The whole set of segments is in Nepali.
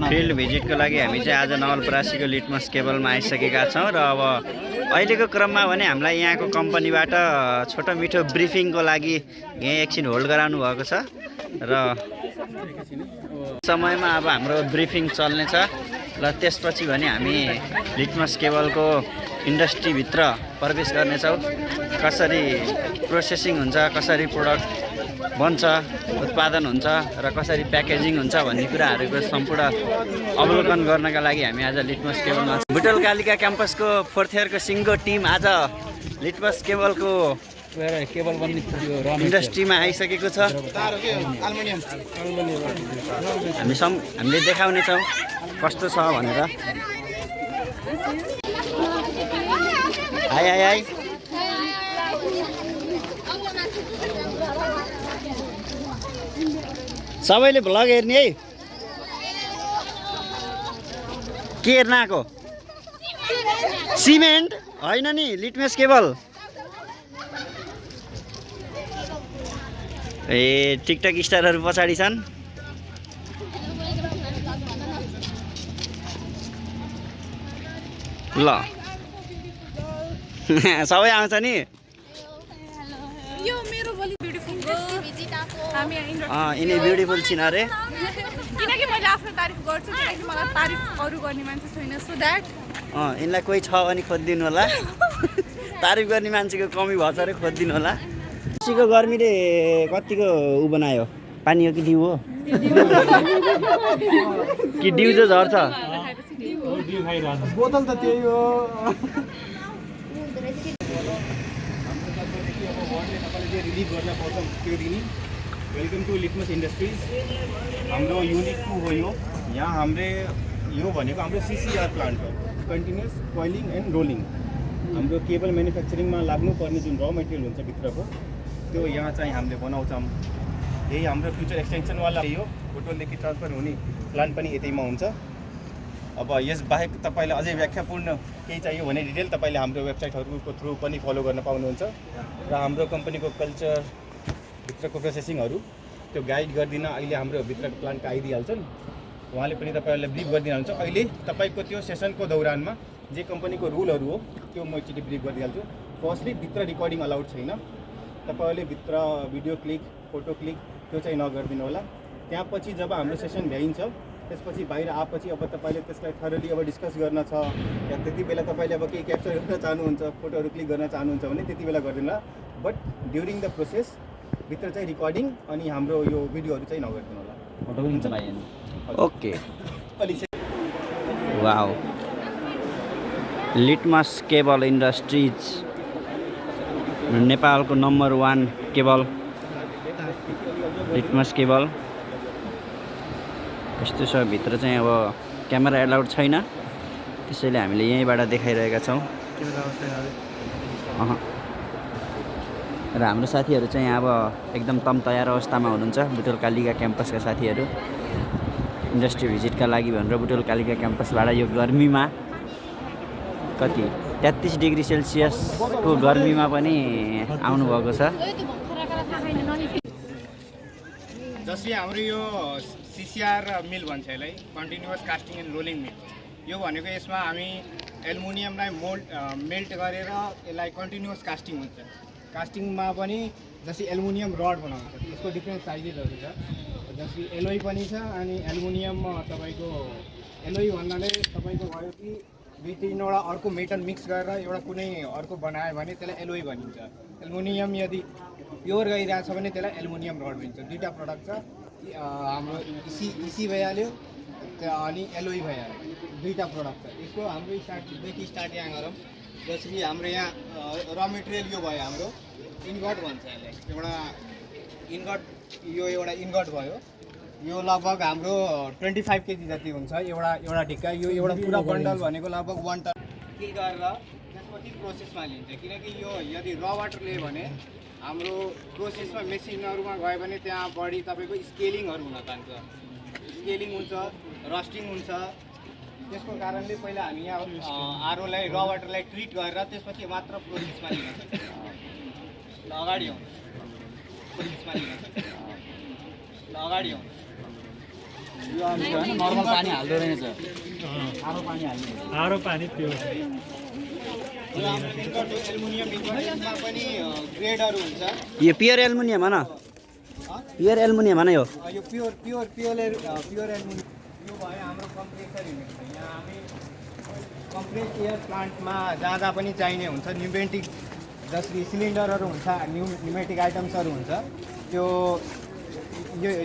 फिल्ड भिजिटको लागि हामी चाहिँ आज नवलपरासीको लिटमस केबलमा आइसकेका छौँ र अब अहिलेको क्रममा भने हामीलाई यहाँको कम्पनीबाट छोटो मिठो ब्रिफिङको लागि यहीँ एकछिन होल्ड गराउनु भएको छ र समयमा अब हाम्रो ब्रिफिङ चल्नेछ र त्यसपछि भने हामी लिटमस केबलको इन्डस्ट्रीभित्र प्रवेश गर्नेछौँ। कसरी प्रोसेसिङ हुन्छ, कसरी प्रोडक्ट बन्छ, उत्पादन हुन्छ र कसरी प्याकेजिङ हुन्छ भन्ने कुराहरूको सम्पूर्ण अवलोकन गर्नका लागि हामी आज लिटमस केबलमा बुटोल कालिका क्याम्पसको फोर्थ इयरको सिङ्गो टिम आज लिटमस केबलको इन्डस्ट्रीमा आइसकेको छ। हामीले देखाउनेछौँ कस्तो छ भनेर। आइ आइ आइ सबैले भ्लग हेर्ने है। के हेर्न आएको? सिमेन्ट होइन नि, लिटमस केबल। ए टिकटक स्टारहरू पछाडि छन्। ल सबै आउँछ नि। यिनी ब्युटिफुल छिन् अरे। किनकि मैले आफ्नो तारिफ गर्छु, किनकि मलाई तारिफ अरू गर्ने मान्छे छैन। सो द्याट यिनलाई कोही छ भने खोजिदिनु होला। तारिफ गर्ने मान्छेको कमी भएछ अरे, खोजिदिनु होला। खुसीको गर्मीले कतिको ऊ बनायो? पानी हो कि डिउ हो? कि डिउ चाहिँ झर्छ? बोतल त त्यही हो। Welcome to Litmus Industries. हाम्रो युनिट 2 हो यो। यहाँ हाम्रो यो भनेको हाम्रो CCR प्लान्ट हो, कन्टिन्युस कोइलिङ एन्ड रोलिङ। हाम्रो केबल म्यानुफ्याक्चरिङमा लाग्नुपर्ने जुन र मेटेरियल हुन्छ भित्रको, त्यो यहाँ चाहिँ हामीले बनाउँछौँ। यही हाम्रो फ्युचर एक्सटेन्सनवाला यो बुटोलदेखि ट्रान्सफर हुने प्लान्ट पनि यतैमा हुन्छ। अब यसबाहेक तपाईँलाई अझै व्याख्यापूर्ण केही चाहियो भने डिटेल तपाईँले हाम्रो वेबसाइटहरूको थ्रु पनि फलो गर्न पाउनुहुन्छ। र हाम्रो कम्पनीको कल्चर, भित्रको प्रोसेसिङहरू त्यो गाइड गरिदिन अहिले हाम्रो भित्रको प्लान्टको आइदिइहाल्छन्। उहाँले पनि तपाईँहरूलाई ब्रिफ गरिदिनुहुन्छ। अहिले तपाईँको त्यो सेसनको दौरानमा जे कम्पनीको रुलहरू हो त्यो म एकचोटि ब्रिफ गरिदिइहाल्छु। फर्स्टली भित्र रिकर्डिङ अलाउड छैन। तपाईँहरूले भित्र भिडियो क्लिक, फोटो क्लिक त्यो चाहिँ नगरिदिनु होला। त्यहाँपछि जब हाम्रो सेसन भ्याइन्छ त्यसपछि बाहिर आएपछि अब तपाईँले त्यसलाई थरली अब डिस्कस गर्न छ या त्यति बेला तपाईँले अब केही क्याप्चर गर्न चाहनुहुन्छ, फोटोहरू क्लिक गर्न चाहनुहुन्छ भने त्यति बेला गरिदिनु होला। बट ड्युरिङ द प्रोसेस भित्र चाहिँ रिकर्डिङ अनि हाम्रो यो भिडियोहरू चाहिँ नगरिदिनु होला। Okay. Wow, litmus cable industries नेपालको नम्बर 1 केबल लिटमस केबल। यस्तो छ भित्र चाहिँ। अब क्यामेरा एलाउड छैन, त्यसैले हामीले यहीँबाट देखाइरहेका छौँ। र हाम्रो साथीहरू चाहिँ अब एकदम तम तयार अवस्थामा हुनुहुन्छ। बुटोलकालिका क्याम्पसका साथीहरू इन्डस्ट्री भिजिटका लागि भनेर बुटोलकालिका क्याम्पसबाट यो गर्मीमा कति 33 डिग्री सेल्सियसको गर्मीमा पनि आउनुभएको छ। जसले हाम्रो यो सिसिआर मिल भन्छ यसलाई, कन्टिन्युअस कास्टिङ एन्ड रोलिङ मिल। यो भनेको यसमा हामी एल्युमिनियमलाई मेल्ट गरेर यसलाई कन्टिन्युअस कास्टिङ हुन्छ। कास्टिङमा पनि जस्तै एल्युमिनियम रड बनाउँछ, यसको डिफ्रेन्ट साइजेसहरू छ। जस्तै एलोई पनि छ, अनि एल्युमिनियम तपाईँको एलोई भन्नाले तपाईँको भयो कि दुई तिनवटा अर्को मेटल मिक्स गरेर एउटा कुनै अर्को बनायो भने त्यसलाई एलोई भनिन्छ। एल्युमिनियम यदि प्योर गइरहेछ भने त्यसलाई एल्युमिनियम रड भनिन्छ। दुईवटा प्रडक्ट छ, हाम्रो इसी भइहाल्यो अनि एलोई भइहाल्यो, दुईवटा प्रडक्ट छ। यसको हाम्रो स्टार्टदेखि स्टार्ट यहाँ गरौँ। जसरी हाम्रो यहाँ र मेटेरियल यो भयो हाम्रो इन्गट भन्छ यसलाई, एउटा इन्गट, यो एउटा इन्गट भयो। यो लगभग हाम्रो 25 केजी जति हुन्छ एउटा ढिक्का। यो एउटा पुरा बन्डल भनेको लगभग 1 टन किल गरेर त्यसपछि प्रोसेसमा लिन्छ। किनकि यो यदि र वाटरले भने हाम्रो प्रोसेसमा मेसिनहरूमा गयो भने त्यहाँ बढी तपाईँको स्केलिङहरू हुन जान्छ, स्केलिङ हुन्छ, रस्टिङ हुन्छ। त्यसको कारणले पहिला हामी यहाँ आरओलाई र वाटरलाई ट्रिट गरेर त्यसपछि मात्र प्रोसेसमा लिन सक्छौँ। ल अगाडि आउँ, प्रोसेसमा लिन सक्छौँ। ल अगाडि आउँ। यो होइन नर्मल पानी हाल्दो रहेछ, आरो पानी पियो। यो हाम्रो इन्गट एल्युमिनियम इन्गटमा पनि ग्रेडहरू हुन्छ। यो प्योर एल्युमिनियम होइन, प्योर एल्युमिनियम होइन यो प्योर एल्युमिनियम। यो भयो हाम्रो कम्प्रेसर युनिट। यहाँ हामी कम्प्रेस एयर प्लान्टमा जहाँ पनि चाहिने हुन्छ न्युमेटिक, जसरी सिलिन्डरहरू हुन्छ, न्युमेटिक आइटम्सहरू हुन्छ, त्यो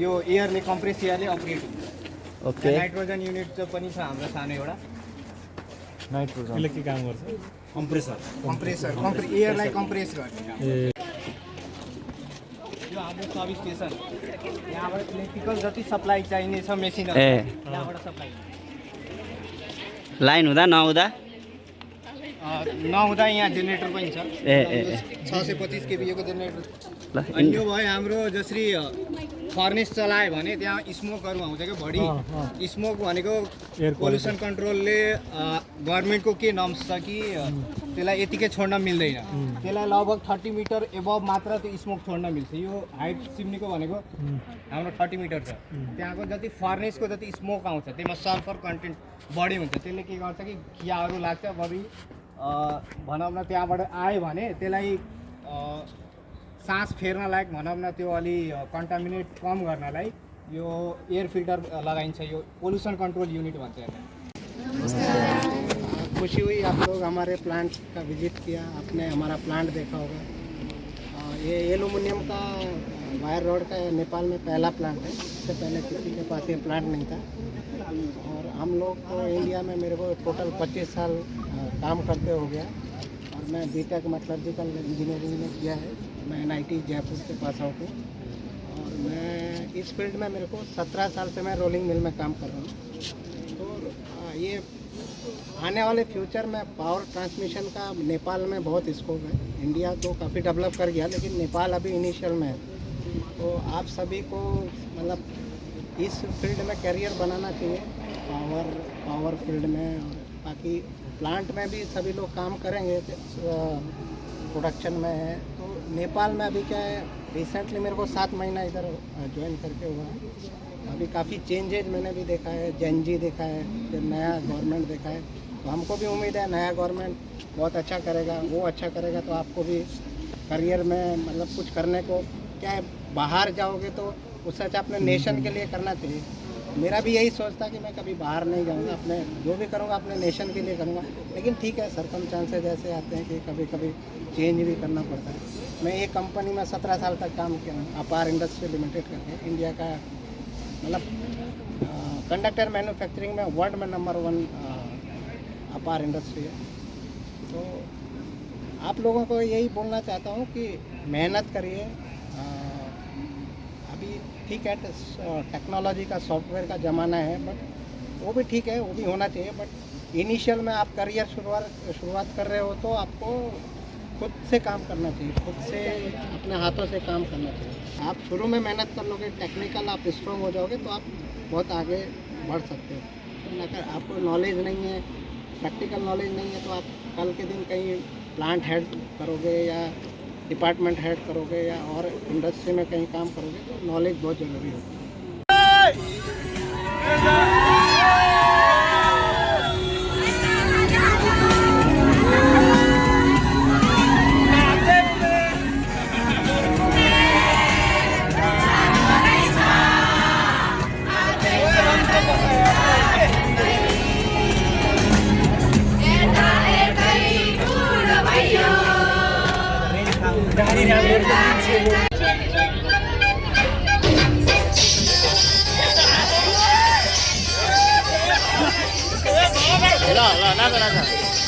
यो एयरले कम्प्रेस एयरले अपरेट हुन्छ। ओके। नाइट्रोजन युनिट चाहिँ पनि छ हाम्रो सानो एउटा। नाइट्रोजन यसले के काम गर्छ? कम्प्रेसर एयरलाई कम्प्रेस गर्ने काम। यो हाम्रो सब स्टेसन, यहाँबाट इलेक्ट्रिकल जति सप्लाई चाहिने छ मेसिनहरू यहाँबाट सप्लाई लाइन हुँदा नहुँदा नहुँदा यहाँ जेनेरेटर पनि छ। 625 केबीको जेनेरेटर। अनि यो भयो हाम्रो जसरी फर्नेस चलायो भने त्यहाँ स्मोकहरू आउँछ क्या बढी। स्मोक भनेको पोल्युसन कन्ट्रोलले गभर्मेन्टको के नर्म्स छ कि त्यसलाई यतिकै छोड्न मिल्दैन, त्यसलाई लगभग 30 मिटर एबभ मात्र त्यो स्मोक छोड्न मिल्छ। यो हाइट चिम्नीको भनेको हाम्रो 30 मिटर छ। त्यहाँको जति फर्नेसको जति स्मोक आउँछ त्यसमा सल्फर कन्टेन्ट बढी हुन्छ। त्यसले के गर्छ कि खियाहरू लाग्छ बढी, भनौँ न त्यहाँबाट आयो भने त्यसलाई सास फेर्न लायक भनौँ न त्यो अलि कन्टामिनेट कम गर्नलाई यो एयर फिल्टर लगाइन्छ। यो पोल्युसन कंट्रोल यूनिट भन्छ यसलाई। खुशी हुई आप लोग हमारे प्लांट का विजिट किया, आपने हमारा प्लांट देखा होगा। ये एल्युमिनियम का वायर रॉड का नेपाल में पहला प्लांट है। इससे पहले किसी के पास ये प्लांट नहीं था। और हम लोग को इंडिया में मेरे को टोटल 25 साल काम करते हो गया। और मैं बीटेक मेटलर्जिकल इंजीनियरिंग में किया है। मैं NIT जयपुर से पास आउट हूँ। और मैं इस फील्ड में मेरे को 17 साल से मैं रोलिंग मिल में काम कर रहा हूँ। तो ये आने वाले फ्यूचर में पावर ट्रांसमिशन का नेपाल में बहुत स्कोप है। इंडिया तो काफ़ी डेवलप कर गया, लेकिन नेपाल अभी इनिशियल में है। तो आप सभी को मतलब इस फील्ड में करियर बनाना चाहिए, पावर फील्ड में। और बाकी प्लांट में भी सभी लोग काम करेंगे, प्रोडक्शन में है। तो नेपाल में अभी क्या है, रिसेंटली मेरे को 7 महीना इधर ज्वाइन करके हुआ है। अभी काफ़ी चेंजेज मैंने भी देखा है, जेनजी देखा है, फिर नया गवर्नमेंट देखा है। तो हमको भी उम्मीद है नया गवर्नमेंट बहुत अच्छा करेगा, वो अच्छा करेगा तो आपको भी करियर में मतलब कुछ करने को क्या है, बाहर जाओगे तो उससे अच्छा अपने नेशन के लिए करना चाहिए। मेरा भी यही सोच था कि मैं कभी बाहर नहीं जाऊंगा, अपने जो भी करूंगा अपने नेशन के लिए करूंगा। लेकिन ठीक है, सर्कमस्टांसेस ऐसे आते हैं कि कभी कभी चेंज भी करना पड़ता है। मैं एक कंपनी में 17 साल तक काम किया हूँ, अपार इंडस्ट्री लिमिटेड करके, इंडिया का मतलब कंडक्टर मैन्युफैक्चरिंग में वर्ल्ड में नंबर 1 अपार इंडस्ट्री है। तो आप लोगों को यही बोलना चाहता हूँ कि मेहनत करिए। अभी ठीक है, टेक्नोलॉजी का सॉफ्टवेयर का ज़माना है, बट वो भी ठीक है, वो भी होना चाहिए। बट इनिशियल में आप करियर शुरुआत कर रहे हो तो आपको खुद से काम करना चाहिए, खुद से अपने हाथों से काम करना चाहिए। आप शुरू में मेहनत कर लोगे, टेक्निकल आप स्ट्रॉन्ग हो जाओगे तो आप बहुत आगे बढ़ सकते हो। लेकिन अगर आपको नॉलेज नहीं है, प्रैक्टिकल नॉलेज नहीं है, तो आप कल के दिन कहीं प्लांट हेड करोगे या डिपार्टमेंट हेड करोगे या और इंडस्ट्री में कहीं काम करोगे तो नॉलेज बहुत ज़रूरी होता है। ल ल नाच नाच